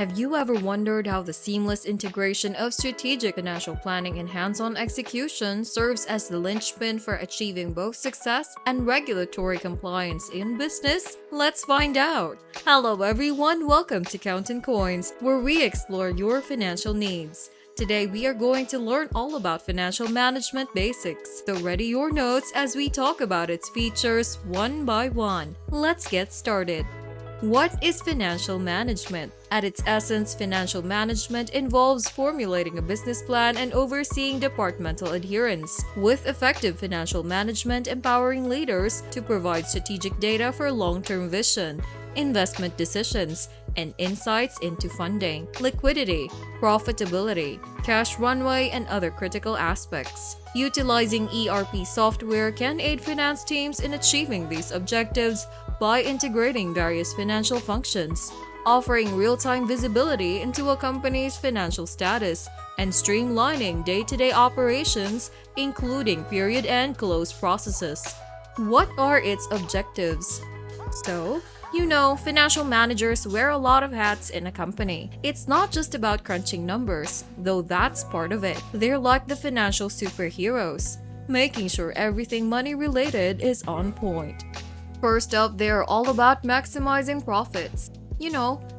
Have you ever wondered how the seamless integration of strategic financial planning and hands-on execution serves as the linchpin for achieving both success and regulatory compliance in business? Let's find out! Hello everyone, welcome to Kountin Koins, where we explore your financial needs. Today we are going to learn all about financial management basics, so ready your notes as we talk about its features one by one. Let's get started. What is financial management? At its essence, financial management involves formulating a business plan and overseeing departmental adherence, with effective financial management empowering leaders to provide strategic data for long-term vision, investment decisions, and insights into funding, liquidity, profitability, cash runway, and other critical aspects. Utilizing ERP software can aid finance teams in achieving these objectives by integrating various financial functions, offering real-time visibility into a company's financial status, and streamlining day-to-day operations, including period-end close processes. What are its objectives? Financial managers wear a lot of hats in a company. It's not just about crunching numbers, though that's part of it. They're like the financial superheroes, making sure everything money-related is on point. First up, they're all about maximizing profits.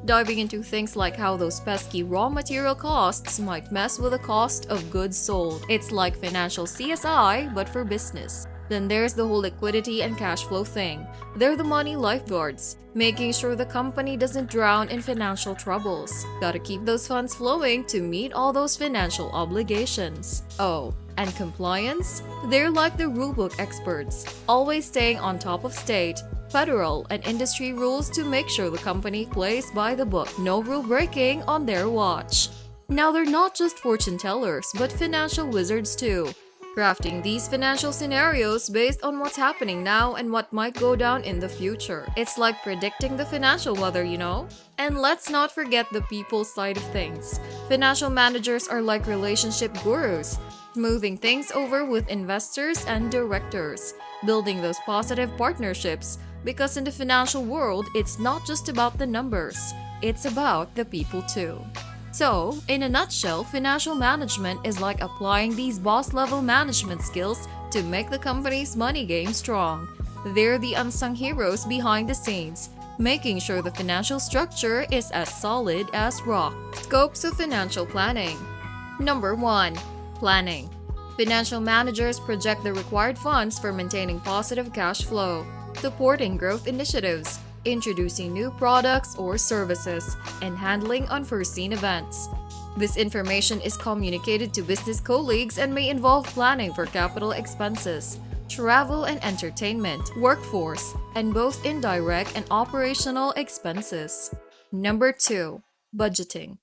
Diving into things like how those pesky raw material costs might mess with the cost of goods sold. It's like financial CSI, but for business. Then there's the whole liquidity and cash flow thing. They're the money lifeguards, making sure the company doesn't drown in financial troubles. Gotta keep those funds flowing to meet all those financial obligations. Oh, and compliance? They're like the rulebook experts, always staying on top of state, federal, and industry rules to make sure the company plays by the book. No rule breaking on their watch. Now they're not just fortune tellers, but financial wizards too, crafting these financial scenarios based on what's happening now and what might go down in the future. It's like predicting the financial weather, And let's not forget the people side of things. Financial managers are like relationship gurus, smoothing things over with investors and directors, building those positive partnerships, because in the financial world, it's not just about the numbers, it's about the people too. So, in a nutshell, financial management is like applying these boss-level management skills to make the company's money game strong. They're the unsung heroes behind the scenes, making sure the financial structure is as solid as rock. Scopes of financial planning. Number 1. Planning. Financial managers project the required funds for maintaining positive cash flow, supporting growth initiatives, introducing new products or services, and handling unforeseen events. This information is communicated to business colleagues and may involve planning for capital expenses, travel and entertainment, workforce, and both indirect and operational expenses. Number 2. Budgeting.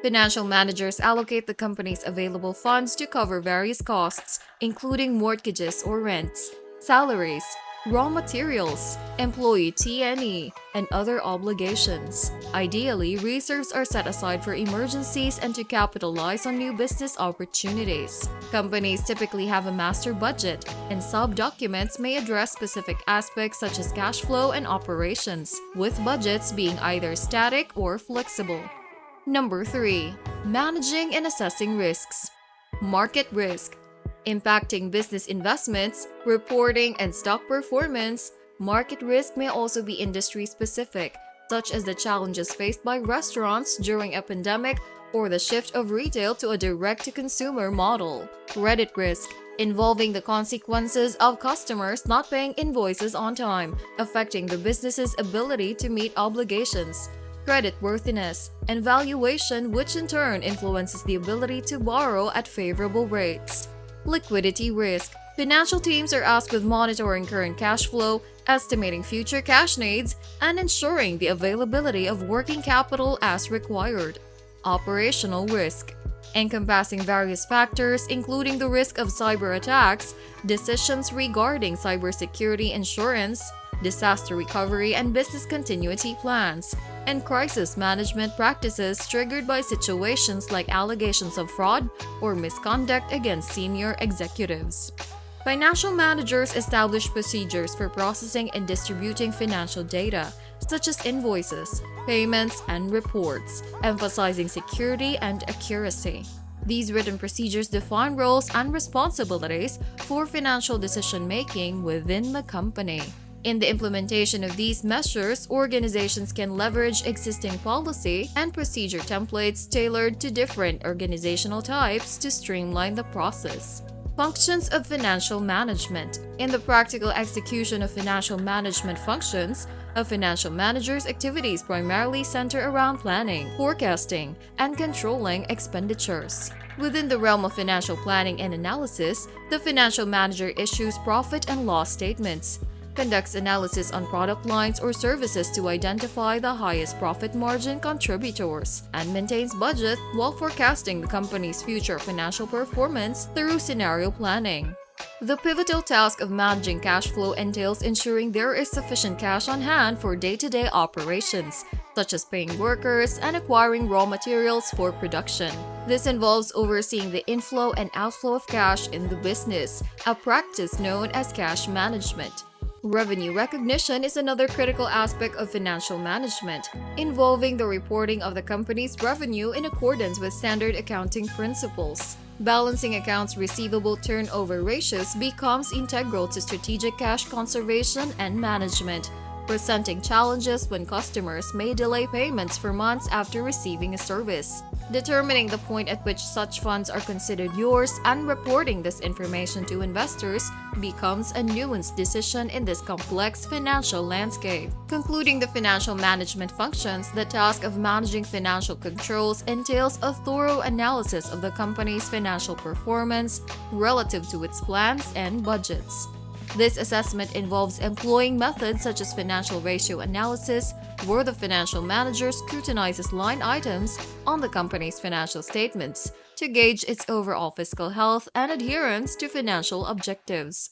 Financial managers allocate the company's available funds to cover various costs, including mortgages or rents, salaries, raw materials, employee T&E, and other obligations. Ideally, reserves are set aside for emergencies and to capitalize on new business opportunities. Companies typically have a master budget, and sub-documents may address specific aspects such as cash flow and operations, with budgets being either static or flexible. Number 3. Managing and assessing risks. Market risk. Impacting business investments, reporting, and stock performance, market risk may also be industry-specific, such as the challenges faced by restaurants during a pandemic or the shift of retail to a direct-to-consumer model. Credit risk, involving the consequences of customers not paying invoices on time, affecting the business's ability to meet obligations. Creditworthiness and valuation, which in turn influences the ability to borrow at favorable rates. Liquidity risk. Financial teams are asked with monitoring current cash flow, estimating future cash needs, and ensuring the availability of working capital as required. Operational risk. Encompassing various factors, including the risk of cyber attacks, decisions regarding cybersecurity insurance, disaster recovery and business continuity plans, and crisis management practices triggered by situations like allegations of fraud or misconduct against senior executives. Financial managers establish procedures for processing and distributing financial data, such as invoices, payments, and reports, emphasizing security and accuracy. These written procedures define roles and responsibilities for financial decision-making within the company. In the implementation of these measures, organizations can leverage existing policy and procedure templates tailored to different organizational types to streamline the process. Functions of financial management. In the practical execution of financial management functions, a financial manager's activities primarily center around planning, forecasting, and controlling expenditures. Within the realm of financial planning and analysis, the financial manager issues profit and loss statements, conducts analysis on product lines or services to identify the highest profit margin contributors, and maintains budget while forecasting the company's future financial performance through scenario planning. The pivotal task of managing cash flow entails ensuring there is sufficient cash on hand for day-to-day operations, such as paying workers and acquiring raw materials for production. This involves overseeing the inflow and outflow of cash in the business, a practice known as cash management. Revenue recognition is another critical aspect of financial management, involving the reporting of the company's revenue in accordance with standard accounting principles. Balancing accounts receivable turnover ratios becomes integral to strategic cash conservation and management, presenting challenges when customers may delay payments for months after receiving a service. Determining the point at which such funds are considered yours and reporting this information to investors becomes a nuanced decision in this complex financial landscape. Concluding the financial management functions, the task of managing financial controls entails a thorough analysis of the company's financial performance relative to its plans and budgets. This assessment involves employing methods such as financial ratio analysis, where the financial manager scrutinizes line items on the company's financial statements to gauge its overall fiscal health and adherence to financial objectives.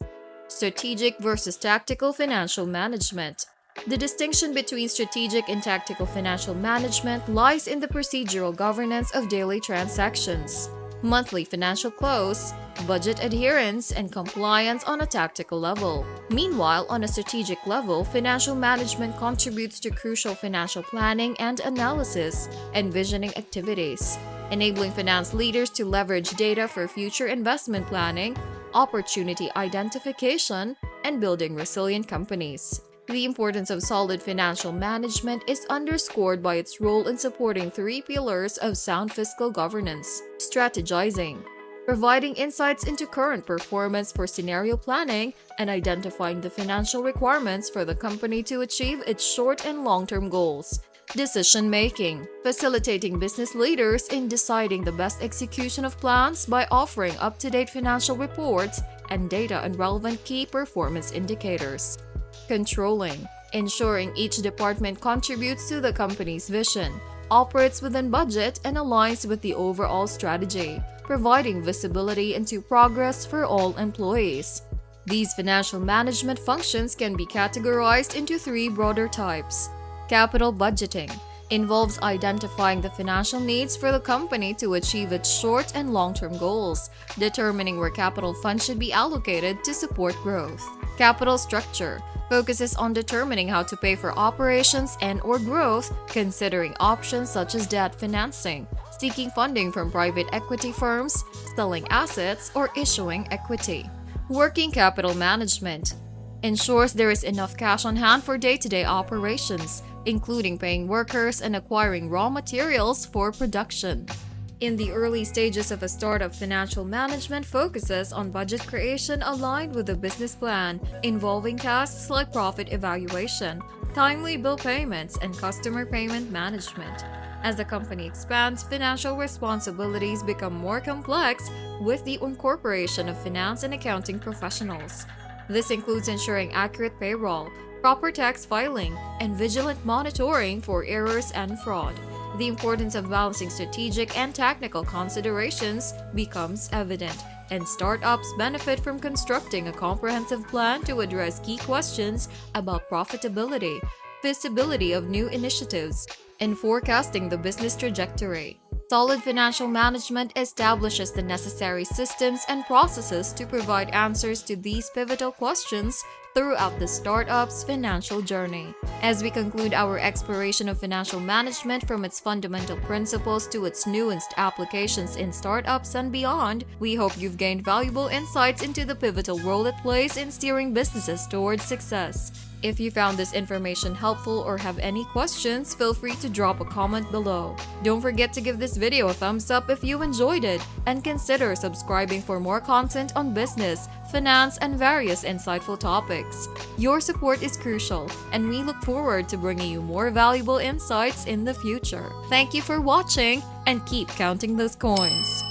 Strategic versus tactical financial management. The distinction between strategic and tactical financial management lies in the procedural governance of daily transactions, monthly financial close, budget adherence, and compliance on a tactical level. Meanwhile, on a strategic level, financial management contributes to crucial financial planning and analysis, envisioning activities, enabling finance leaders to leverage data for future investment planning, opportunity identification, and building resilient companies. The importance of solid financial management is underscored by its role in supporting three pillars of sound fiscal governance: strategizing, providing insights into current performance for scenario planning, and identifying the financial requirements for the company to achieve its short and long-term goals; decision-making, facilitating business leaders in deciding the best execution of plans by offering up-to-date financial reports and data on relevant key performance indicators; controlling, ensuring each department contributes to the company's vision, operates within budget, and aligns with the overall strategy, providing visibility into progress for all employees. These financial management functions can be categorized into three broader types. Capital budgeting involves identifying the financial needs for the company to achieve its short and long-term goals, determining where capital funds should be allocated to support growth. Capital structure focuses on determining how to pay for operations and/or growth, considering options such as debt financing, seeking funding from private equity firms, selling assets, or issuing equity. Working capital management ensures there is enough cash on hand for day-to-day operations, including paying workers and acquiring raw materials for production. In the early stages of a startup, financial management focuses on budget creation aligned with the business plan, involving tasks like profit evaluation, timely bill payments, and customer payment management. As the company expands, financial responsibilities become more complex with the incorporation of finance and accounting professionals. This includes ensuring accurate payroll, proper tax filing, and vigilant monitoring for errors and fraud. The importance of balancing strategic and technical considerations becomes evident, and startups benefit from constructing a comprehensive plan to address key questions about profitability, feasibility of new initiatives, and forecasting the business trajectory. Solid financial management establishes the necessary systems and processes to provide answers to these pivotal questions throughout the startup's financial journey. As we conclude our exploration of financial management from its fundamental principles to its nuanced applications in startups and beyond, we hope you've gained valuable insights into the pivotal role it plays in steering businesses towards success. If you found this information helpful or have any questions, feel free to drop a comment below. Don't forget to give this video a thumbs up if you enjoyed it, and consider subscribing for more content on business, finance, and various insightful topics. Your support is crucial, and we look forward to bringing you more valuable insights in the future. Thank you for watching, and keep counting those coins.